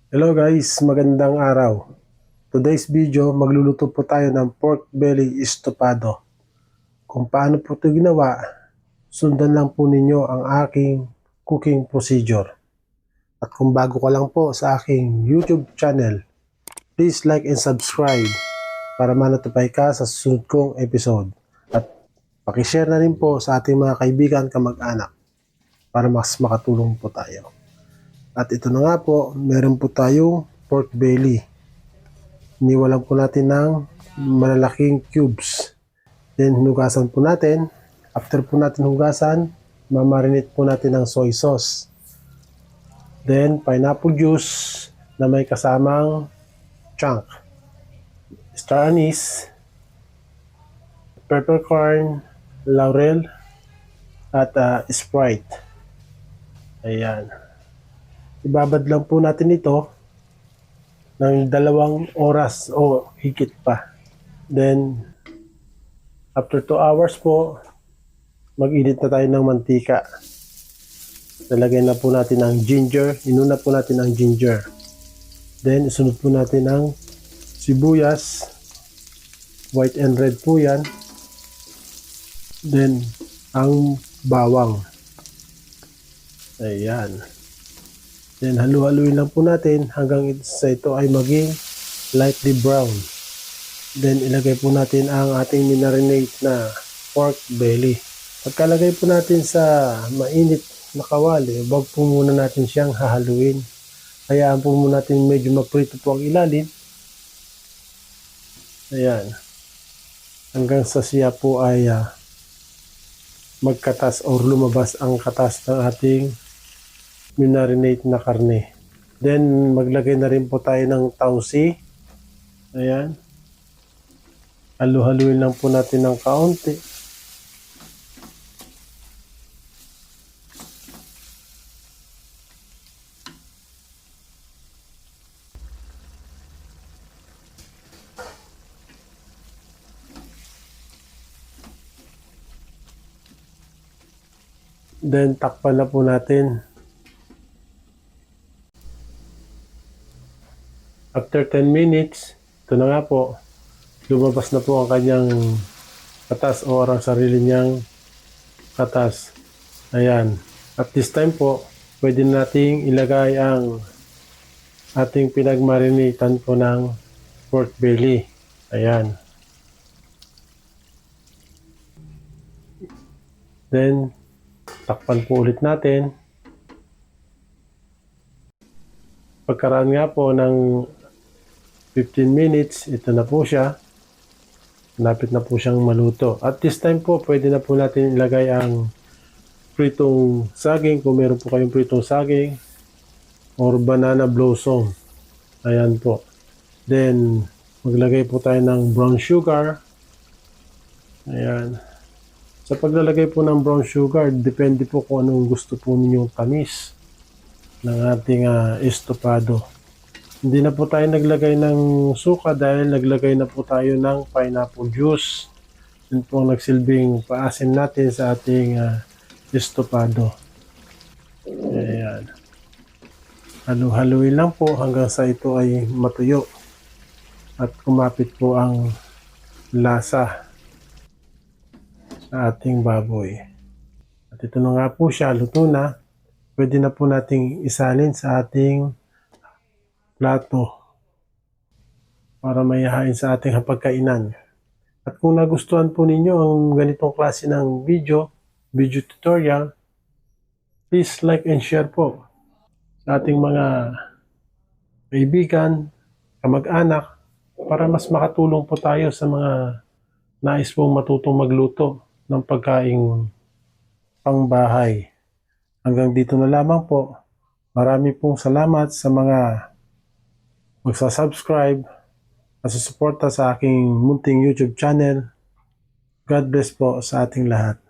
Hello guys, magandang araw. Today's video, magluluto po tayo ng pork belly estofado. Kung paano po ito ginawa, sundan lang po ninyo ang aking cooking procedure. At kung bago ka lang po sa aking YouTube channel, please like and subscribe para ma-notify ka sa susunod kong episode. At pakishare na rin po sa ating mga kaibigan, kamag-anak para mas makatulong po tayo. At ito na nga po, meron po tayong pork belly. Iniwalan po natin ng malalaking cubes. Then hugasan po natin. After po natin hugasan, mamarinate po natin ng soy sauce. Then pineapple juice na may kasamang chunk, star anise, peppercorn, laurel, at Sprite. Ayan. Ibabad lang po natin ito ng 2 oras o higit pa. Then, after 2 hours po, mag-init na tayo ng mantika. Nalagay na po natin ang ginger. Inuna po natin ang ginger. Then, isunod po natin ang sibuyas. White and red po yan. Then, ang bawang. Ayan. Then, halu-haluin lang po natin hanggang sa ito ay maging lightly brown. Then, ilagay po natin ang ating minarinate na pork belly. Pagkalagay po natin sa mainit na kawali, wag po muna natin siyang hahaluin. Hayaan po muna natin medyo maprito po ang ilalim. Ayan. Hanggang sa siya po ay magkatas or lumabas ang katas ng ating minarinate na karne. Then, maglagay na rin po tayo ng tausi. Ayan. Halu-haluin lang po natin ng kaunti. Then, takpan na po natin. After 10 minutes, ito na nga po, lumabas na po ang kanyang katas o ang sarili niyang katas. Ayan. At this time po, pwede nating ilagay ang ating pinagmarinitan po ng pork belly. Ayan. Then, takpan po ulit natin. Pagkaraan nga po ng 15 minutes, ito na po siya. Lapit na po siyang maluto. At this time po, pwede na po natin ilagay ang pritong saging. Kung meron po kayong pritong saging or banana blossom. Ayan po. Then, maglagay po tayo ng brown sugar. Ayan. Sa paglalagay po ng brown sugar, depende po kung anong gusto po ninyong tamis ng ating estofado. Hindi na po tayo naglagay ng suka dahil naglagay na po tayo ng pineapple juice. Yun po ang nagsilbing paasim natin sa ating estofado. Ayan. Halu-haluin lang po hanggang sa ito ay matuyo at kumapit po ang lasa sa ating baboy. At ito na nga po siya, luto na. Pwede na po nating isalin sa ating plato para maihain sa ating hapagkainan. At kung nagustuhan po ninyo ang ganitong klase ng video tutorial, please like and share po sa ating mga kaibigan, kamag-anak para mas makatulong po tayo sa mga nais pong matutong magluto ng pagkaing pangbahay. Hanggang dito na lamang po. Marami pong salamat sa mga magsasubscribe at susuporta sa aking munting YouTube channel. God bless po sa ating lahat.